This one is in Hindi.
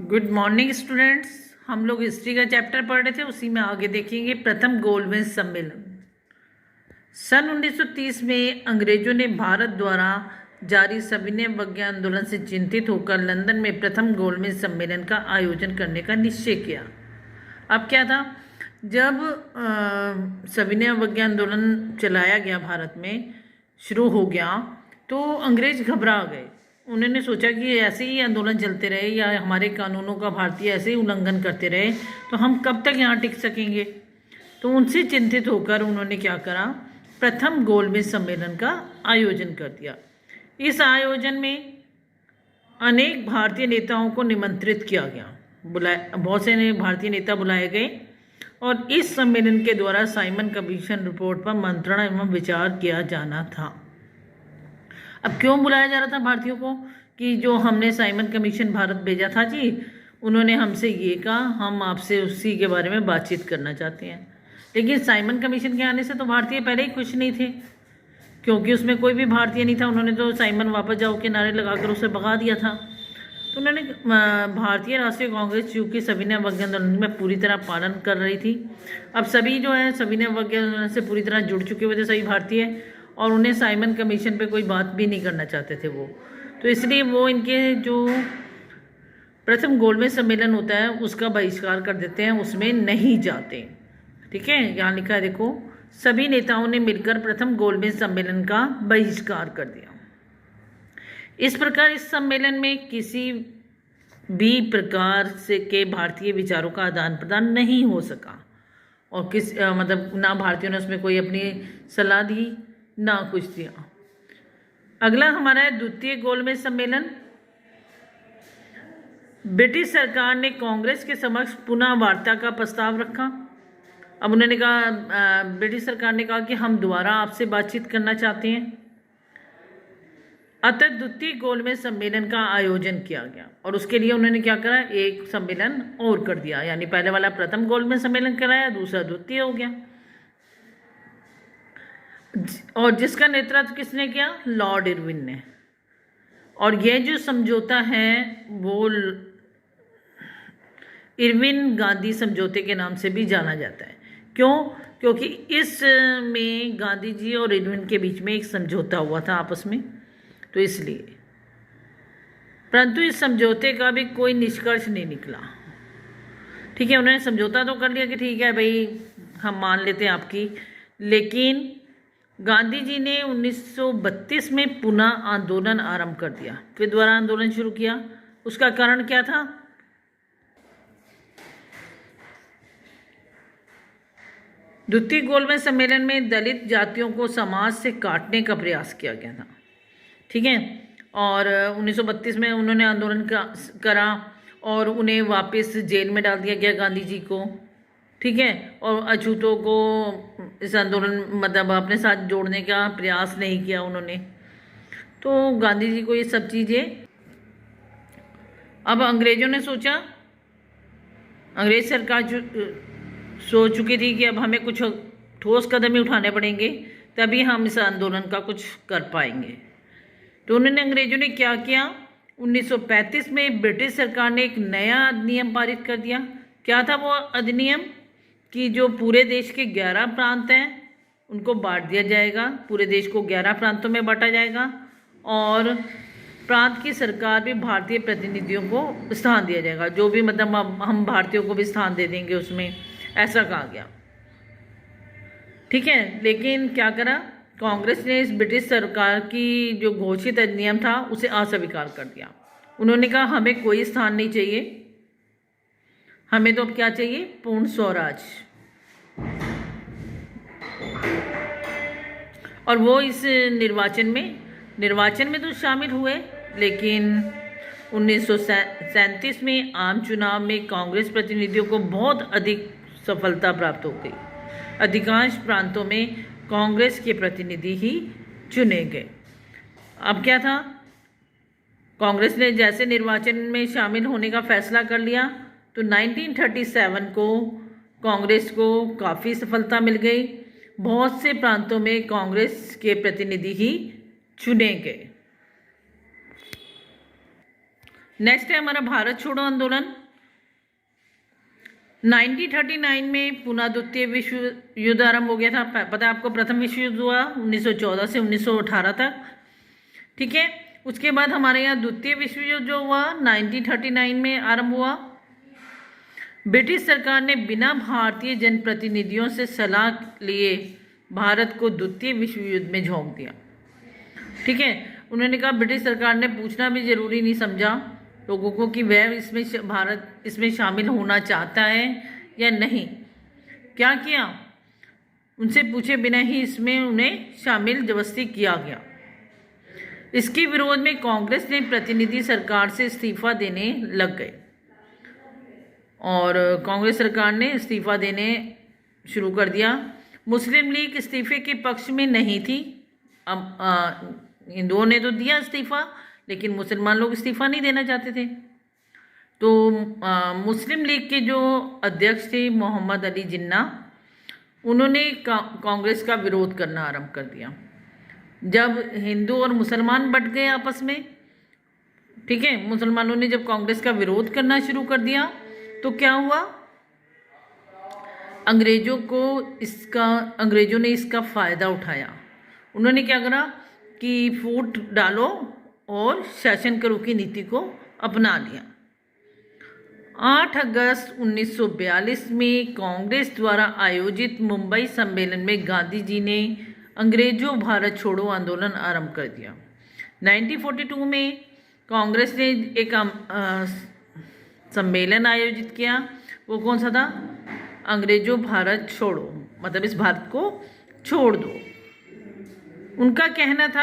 Good morning students. हम लोग हिस्ट्री का चैप्टर पढ़ रहे थे, उसी में आगे देखेंगे प्रथम गोलमेज सम्मेलन। सन 1930 में अंग्रेजों ने भारत द्वारा जारी सविनय अवज्ञा आंदोलन से चिंतित होकर लंदन में प्रथम गोलमेज सम्मेलन का आयोजन करने का निश्चय किया। अब क्या था, जब सविनय अवज्ञा आंदोलन चलाया गया, भारत में शुरू हो गया, तो अंग्रेज घबरा गए। उन्होंने सोचा कि ऐसे ही आंदोलन चलते रहे या हमारे कानूनों का भारतीय ऐसे ही उल्लंघन करते रहे तो हम कब तक यहाँ टिक सकेंगे। तो उनसे चिंतित होकर उन्होंने क्या करा, प्रथम गोलमेज सम्मेलन का आयोजन कर दिया। इस आयोजन में अनेक भारतीय नेताओं को निमंत्रित किया गया, बहुत से भारतीय नेता बुलाए गए और इस सम्मेलन के द्वारा साइमन कमीशन रिपोर्ट पर मंत्रणा एवं विचार किया जाना था। अब क्यों बुलाया जा रहा था भारतीयों को कि जो हमने साइमन कमीशन भारत भेजा था जी, उन्होंने हमसे ये कहा, हम आपसे उसी के बारे में बातचीत करना चाहते हैं। लेकिन साइमन कमीशन के आने से तो भारतीय पहले ही खुश नहीं थे, क्योंकि उसमें कोई भी भारतीय नहीं था। उन्होंने तो साइमन वापस जाओ के नारे लगाकर उसे भगा दिया था। तो उन्होंने भारतीय राष्ट्रीय कांग्रेस चूँकि सविनय अवज्ञा आंदोलन में पूरी तरह पालन कर रही थी, अब सभी जो है सविनय अवज्ञा आंदोलन से पूरी तरह जुड़ चुके हुए थे सभी भारतीय, और उन्हें साइमन कमीशन पे कोई बात भी नहीं करना चाहते थे वो। तो इसलिए वो इनके जो प्रथम गोलमेज सम्मेलन होता है उसका बहिष्कार कर देते हैं, उसमें नहीं जाते। ठीक है, यहाँ लिखा है देखो, सभी नेताओं ने मिलकर प्रथम गोलमेज सम्मेलन का बहिष्कार कर दिया। इस प्रकार इस सम्मेलन में किसी भी प्रकार से के भारतीय विचारों का आदान प्रदान नहीं हो सका और मतलब ना भारतीयों ने उसमें कोई अपनी सलाह दी ना कुछ दिया। अगला हमारा है द्वितीय गोलमेज सम्मेलन। ब्रिटिश सरकार ने कांग्रेस के समक्ष पुनः वार्ता का प्रस्ताव रखा। अब उन्होंने कहा, ब्रिटिश सरकार ने कहा कि हम दोबारा आपसे बातचीत करना चाहते हैं। अतः द्वितीय गोलमेज सम्मेलन का आयोजन किया गया और उसके लिए उन्होंने क्या करा, एक सम्मेलन और कर दिया, यानी पहले वाला प्रथम गोलमेज सम्मेलन कराया, दूसरा द्वितीय हो गया। और जिसका नेतृत्व किसने किया, लॉर्ड इरविन ने। और यह जो समझौता है वो इरविन गांधी समझौते के नाम से भी जाना जाता है। क्यों? क्योंकि इसमें गांधी जी और इरविन के बीच में एक समझौता हुआ था आपस में, तो इसलिए। परंतु इस समझौते का भी कोई निष्कर्ष नहीं निकला। ठीक है, उन्होंने समझौता तो कर लिया कि ठीक है भाई हम मान लेते हैं आपकी, लेकिन गांधी जी ने 1932 में पुनः आंदोलन आरंभ कर दिया, फिर दोबारा आंदोलन शुरू किया। उसका कारण क्या था, द्वितीय गोलमेज सम्मेलन में दलित जातियों को समाज से काटने का प्रयास किया गया था। ठीक है, और 1932 में उन्होंने आंदोलन करा और उन्हें वापस जेल में डाल दिया गया, गांधी जी को। ठीक है, और अछूतों को इस आंदोलन मतलब अपने साथ जोड़ने का प्रयास नहीं किया उन्होंने। तो गांधी जी को ये सब चीज़ें, अब अंग्रेजों ने सोचा, अंग्रेज सरकार सोच चुकी थी कि अब हमें कुछ ठोस कदम ही उठाने पड़ेंगे, तभी हम इस आंदोलन का कुछ कर पाएंगे। तो उन्होंने, अंग्रेजों ने क्या किया, 1935 में ब्रिटिश सरकार ने एक नया अधिनियम पारित कर दिया। क्या था वो अधिनियम, कि जो पूरे देश के 11 प्रांत हैं उनको बांट दिया जाएगा, पूरे देश को 11 प्रांतों में बांटा जाएगा और प्रांत की सरकार भी भारतीय प्रतिनिधियों को स्थान दिया जाएगा, जो भी मतलब हम भारतीयों को भी स्थान दे देंगे उसमें, ऐसा कहा गया। ठीक है, लेकिन क्या करा, कांग्रेस ने इस ब्रिटिश सरकार की जो घोषित अधिनियम था उसे अस्वीकार कर दिया। उन्होंने कहा हमें कोई स्थान नहीं चाहिए, हमें तो अब क्या चाहिए, पूर्ण स्वराज। और वो इस निर्वाचन में तो शामिल हुए, लेकिन 1937 में आम चुनाव में कांग्रेस प्रतिनिधियों को बहुत अधिक सफलता प्राप्त हो गई। अधिकांश प्रांतों में कांग्रेस के प्रतिनिधि ही चुने गए। अब क्या था, कांग्रेस ने जैसे निर्वाचन में शामिल होने का फैसला कर लिया, तो 1937 को कांग्रेस को काफ़ी सफलता मिल गई। बहुत से प्रांतों में कांग्रेस के प्रतिनिधि ही चुने गए। नेक्स्ट है हमारा भारत छोड़ो आंदोलन। 1939 में पुनः द्वितीय विश्व युद्ध आरंभ हो गया था। पता है आपको, प्रथम विश्व युद्ध हुआ 1914 से 1918 तक, ठीक है। उसके बाद हमारे यहाँ द्वितीय विश्व युद्ध जो हुआ 1939 में आरंभ हुआ। ब्रिटिश सरकार ने बिना भारतीय जनप्रतिनिधियों से सलाह लिए भारत को द्वितीय विश्व युद्ध में झोंक दिया, ठीक है। उन्होंने कहा, ब्रिटिश सरकार ने पूछना भी जरूरी नहीं समझा लोगों को कि वह भारत इसमें शामिल होना चाहता है या नहीं। क्या किया, उनसे पूछे बिना ही इसमें उन्हें शामिल जबरदस्ती किया गया। इसके विरोध में कांग्रेस ने प्रतिनिधि सरकार से इस्तीफा देने लग गए और कांग्रेस सरकार ने इस्तीफा देने शुरू कर दिया। मुस्लिम लीग इस्तीफे के पक्ष में नहीं थी। हिंदुओं ने तो दिया इस्तीफा, लेकिन मुसलमान लोग इस्तीफा नहीं देना चाहते थे। तो मुस्लिम लीग के जो अध्यक्ष थे मोहम्मद अली जिन्ना, उन्होंने कांग्रेस का विरोध करना आरंभ कर दिया। जब हिंदू और मुसलमान बट गए आपस में, ठीक है, मुसलमानों ने जब कांग्रेस का विरोध करना शुरू कर दिया तो क्या हुआ, अंग्रेजों ने इसका फ़ायदा उठाया। उन्होंने क्या करा कि फूट डालो और शासन करो की नीति को अपना लिया। 8 अगस्त 1942 में कांग्रेस द्वारा आयोजित मुंबई सम्मेलन में गांधी जी ने अंग्रेजों भारत छोड़ो आंदोलन आरंभ कर दिया। 1942 में कांग्रेस ने एक सम्मेलन आयोजित किया। वो कौन सा था, अंग्रेजों भारत छोड़ो, मतलब इस भारत को छोड़ दो। उनका कहना था